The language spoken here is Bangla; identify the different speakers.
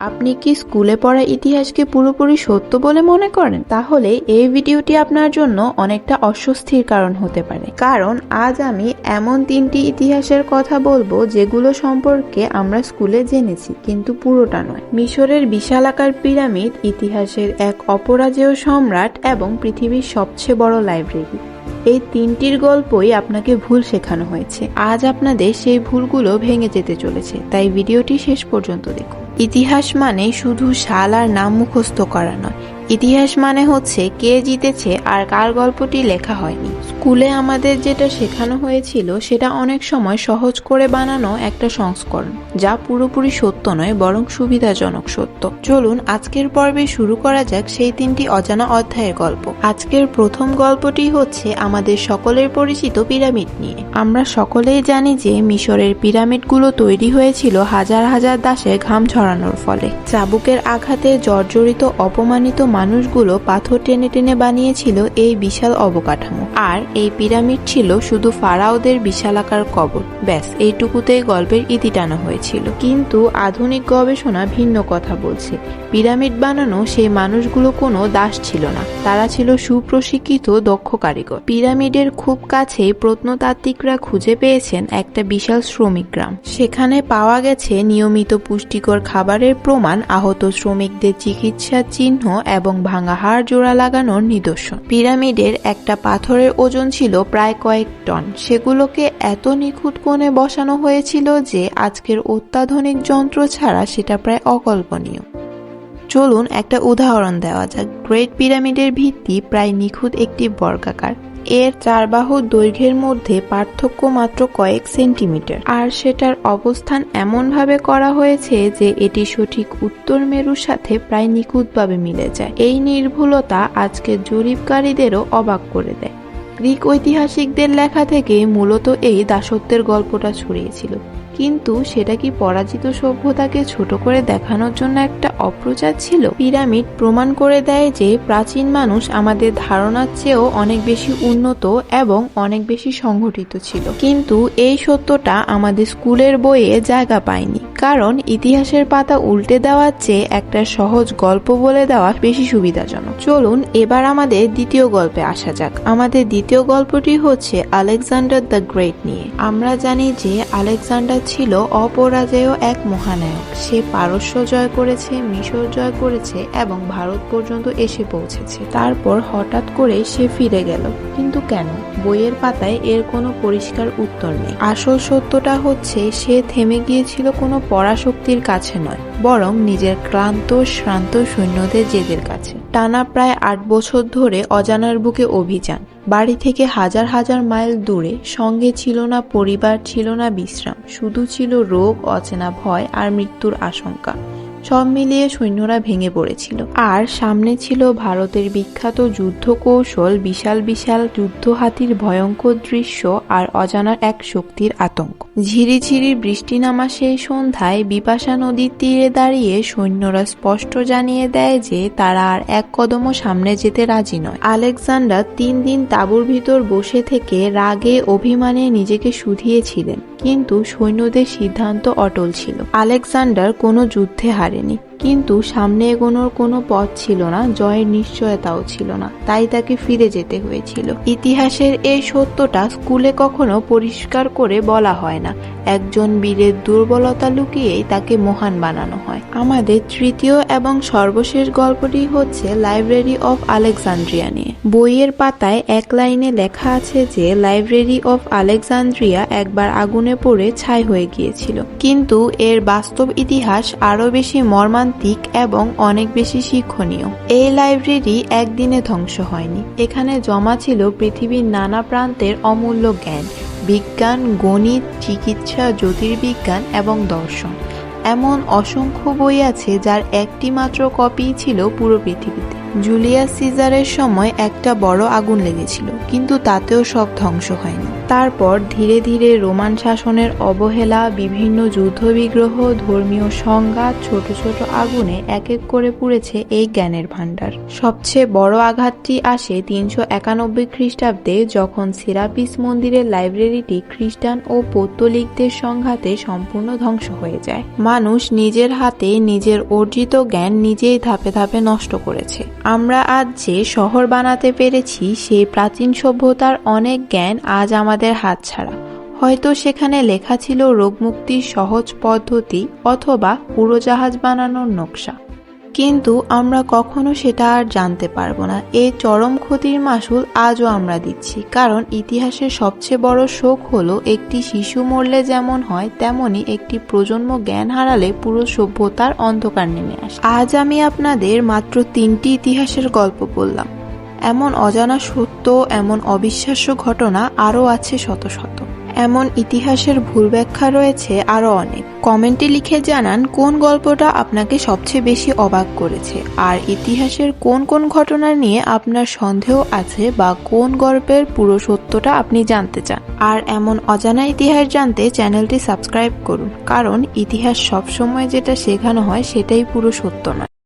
Speaker 1: আপনি কি স্কুলে পড়া ইতিহাসকে পুরোপুরি সত্য বলে মনে করেন? তাহলে এই ভিডিওটি আপনার জন্য অনেকটা অস্বস্তির কারণ হতে পারে, কারণ আজ আমি এমন 3টি ইতিহাসের কথা বলবো যেগুলো সম্পর্কে আমরা স্কুলে জেনেছি কিন্তু পুরোটা নয়। মিশরের বিশালাকার পিরামিড ইতিহাসের এক অপরাজেয় সম্রাট এবং পৃথিবীর সবচেয়ে বড় লাইব্রেরি। এই 3টির গল্পই আপনাকে ভুল শেখানো হয়েছে। আজ আপনাদের সেই ভুলগুলো ভেঙে যেতে চলেছে, তাই ভিডিওটি শেষ পর্যন্ত দেখুন। ইতিহাস মানে শুধু সাল আর নাম মুখস্থ করা নয়, ইতিহাস মানে হচ্ছে কে জিতেছে আর কার গল্পটি লেখা হয়নি। স্কুলে আমাদের যেটা শেখানো হয়েছিল সেটা অনেক সময় সহজ করে বানানো একটা সংস্করণ, যা পুরোপুরি সত্য নয় বরং সুবিধাজনক সত্য। চলুন আজকের পর্বে শুরু করা যাক সেই 3টি অজানা অধ্যায়ের গল্প। আজকের প্রথম গল্পটি হচ্ছে আমাদের সকলের পরিচিত পিরামিড নিয়ে। আমরা সকলেই জানি যে মিশরের পিরামিডগুলো তৈরি হয়েছিল হাজার হাজার দাসের ঘাম ঝরানোর ফলে। চাবুকের আঘাতে জর্জরিত অপমানিত মানুষগুলো পাথর টেনে টেনে বানিয়েছিল এই বিশাল অবকাঠামো। আর এই পিরামিড ছিল শুধু ফারাওদের বিশালাকার কবর। ব্যাস, এইটুকুতেই গল্পের ইতি টানা হয়েছিল। কিন্তু আধুনিক গবেষণা ভিন্ন কথা বলছে। পিরামিড বানানো সেই মানুষগুলো কোনো দাস ছিল না, তারা ছিল সুপ্রশিক্ষিত দক্ষ কারিগর। পিরামিডের খুব কাছেই প্রত্নতাত্ত্বিকরা খুঁজে পেয়েছেন একটা বিশাল শ্রমিক গ্রাম। সেখানে পাওয়া গেছে নিয়মিত পুষ্টিকর খাবারের প্রমাণ, আহত শ্রমিকদের চিকিৎসার চিহ্ন এবং ভাঙা হাড় জোড়া লাগানোর নিদর্শন। পিরামিডের একটা পাথরের ওজন ছিল প্রায় কয়েক টন। সেগুলোকে এত নিখুঁত কোণে বসানো হয়েছিল যে আজকের অত্যাধুনিক যন্ত্র ছাড়া সেটা প্রায় অকল্পনীয়। চলুন একটা উদাহরণ দেওয়া যাক। গ্রেট পিরামিডের ভিত্তি প্রায় নিখুঁত একটি বর্গাকার। এর 4 বাহুর দৈর্ঘ্যের মধ্যে পার্থক্য মাত্র কয়েক সেন্টিমিটার, আর সেটার অবস্থান এমনভাবে করা হয়েছে যে এটি সঠিক উত্তর মেরুর সাথে প্রায় নিখুঁতভাবে মিলে যায়। এই নির্ভুলতা আজকের জরিপকারীদেরও অবাক করে দেয়। গ্রিক ঐতিহাসিকদের লেখা থেকে মূলত এই দাসত্বের গল্পটা ছড়িয়েছিল, কিন্তু সেটা কি পরাজিত সভ্যতাকে ছোট করে দেখানোর জন্য একটা অপপ্রচার ছিল? পিরামিড প্রমাণ করে দেয় যে প্রাচীন মানুষ আমাদের ধারণার চেয়েও অনেক বেশি উন্নত এবং অনেক বেশি সংগঠিত ছিল। কিন্তু এই সত্যটা আমাদের স্কুলের বইয়ে জায়গা পায়নি, কারণ ইতিহাসের পাতা উল্টে দেওয়ার চেয়ে একটা সহজ গল্প বলে দেওয়া বেশি সুবিধাজনক। চলুন এবার আমাদের দ্বিতীয় গল্পে আসা যাক। আমাদের দ্বিতীয় গল্পটি হচ্ছে আলেকজান্ডার দ্য গ্রেট নিয়ে। আমরা জানি যে আলেকজান্ডার ছিল অপরাজেয় এক মহানায়ক। সে পারস্য জয় করেছে, মিশর জয় করেছে এবং ভারত পর্যন্ত এসে পৌঁছেছে। তারপর হঠাৎ করে সে ফিরে গেল, কিন্তু কেন? বইয়ের পাতায় এর কোনো পরিষ্কার উত্তর নেই। আসল সত্যটা হচ্ছে সে থেমে গিয়েছিল কোনো পরাশক্তির কাছে নয়, বরং নিজের ক্লান্ত শ্রান্ত সৈন্যদের জেদের কাছে। টানা প্রায় 8 বছর ধরে অজানার বুকে অভিযান, বাড়ি থেকে হাজার হাজার মাইল দূরে, সঙ্গে ছিল না পরিবার, ছিল না বিশ্রাম, শুধু ছিল রোগ, অচেনা ভয় আর মৃত্যুর আশঙ্কা। সব মিলিয়ে সৈন্যরা ভেঙে পড়েছিল। আর সামনে ছিল ভারতের বিখ্যাত যুদ্ধ কৌশল, বিশাল বিশাল যুদ্ধ হাতির ভয়ঙ্কর দৃশ্য আর অজানার এক শক্তির আতঙ্ক। ঝিরিঝিরি বৃষ্টি নামা সেই সন্ধ্যায় বিপাশা নদীর তীরে দাঁড়িয়ে সৈন্যরা স্পষ্ট জানিয়ে দেয় যে তারা আর এক কদমও সামনে যেতে রাজি নয়। আলেকজান্ডার 3 দিন তাঁবুর ভিতর বসে থেকে রাগে অভিমানে নিজেকে শুধিয়েছিলেন, কিন্তু সৈন্যদের সিদ্ধান্ত অটল ছিল। আলেকজান্ডার কোনো যুদ্ধে হারেনি, কিন্তু সামনে এগোনোর কোনো পথ ছিল না, জয়ের নিশ্চয়তাও ছিল না, তাই তাকে ফিরে যেতে হয়েছিল। ইতিহাসের এই সত্যটা স্কুলে কখনো পরিষ্কার করে বলা হয় না। একজন বীরের দুর্বলতা লুকিয়েই তাকে মহান বানানো হয়। আমাদের তৃতীয় এবং সর্বশেষ গল্পটি হচ্ছে লাইব্রেরি অফ আলেকজান্দ্রিয়া নিয়ে। বইয়ের পাতায় এক লাইনে লেখা আছে যে লাইব্রেরি অফ আলেকজান্দ্রিয়া একবার আগুনে পড়ে ছাই হয়ে গিয়েছিল, কিন্তু এর বাস্তব ইতিহাস আরো বেশি মর্মান্তিক এবং অনেক বেশি শিক্ষণীয়। এই লাইব্রেরি একদিনে ধ্বংস হয়নি। এখানে জমা ছিল পৃথিবীর নানা প্রান্তের অমূল্য জ্ঞান, বিজ্ঞান, গণিত, চিকিৎসা, জ্যোতির্বিজ্ঞান এবং দর্শন। এমন অসংখ্য বই আছে যার একটি মাত্র কপি ছিল পুরো পৃথিবীতে। জুলিয়াস সিজারের সময় একটা বড় আগুন লেগেছিল, কিন্তু তাতেও সব ধ্বংস হয়নি। তারপর ধীরে ধীরে রোমান শাসনের অবহেলা, বিভিন্ন যুদ্ধবিগ্রহ, ধর্মীয় সংঘাত, ছোট ছোট আগুনে এক এক করে পুড়েছে এই জ্ঞানের ভাণ্ডার। সবচেয়ে বড় আঘাতটি আসে 391 খ্রিস্টাব্দে, যখন সেরাপিস মন্দিরের লাইব্রেরিটি খ্রিস্টান ও পৌত্তলিকদের সংঘাতে সম্পূর্ণ ধ্বংস হয়ে যায়। মানুষ নিজের হাতে নিজের অর্জিত জ্ঞান নিজেই ধাপে ধাপে নষ্ট করেছে। আমরা আজ যে শহর বানাতে পেরেছি, সেই প্রাচীন সভ্যতার অনেক জ্ঞান আজ আমাদের হাতছাড়া। হয়তো সেখানে লেখা ছিল রোগমুক্তির সহজ পদ্ধতি অথবা উড়োজাহাজ বানানোর নকশা, কিন্তু আমরা কখনো সেটা আর জানতে পারবো না। এই চরম ক্ষতির মাসুল আজও আমরা দিচ্ছি, কারণ ইতিহাসের সবচেয়ে বড় শোক হলো একটি শিশু মরলে যেমন হয়, তেমনি একটি প্রজন্ম জ্ঞান হারালে পুরো সভ্যতার অন্ধকার নেমে আসে। আজ আমি আপনাদের মাত্র 3টি ইতিহাসের গল্প বললাম। এমন অজানা সত্য, এমন অবিশ্বাস্য ঘটনা আরও আছে শত শত। এমন ইতিহাসের ভুল ব্যাখ্যা রয়েছে আরো অনেক। কমেন্টে লিখে জানান কোন গল্পটা আপনাকে সবচেয়ে বেশি অবাক করেছে, আর ইতিহাসের কোন কোন ঘটনা নিয়ে আপনার সন্দেহ আছে, বা কোন গল্পের পুরো সত্যটা আপনি জানতে চান। আর এমন অজানা ইতিহাস জানতে চ্যানেলটি সাবস্ক্রাইব করুন, কারণ ইতিহাস সবসময় যেটা শেখানো হয় সেটাই পুরো সত্য নয়।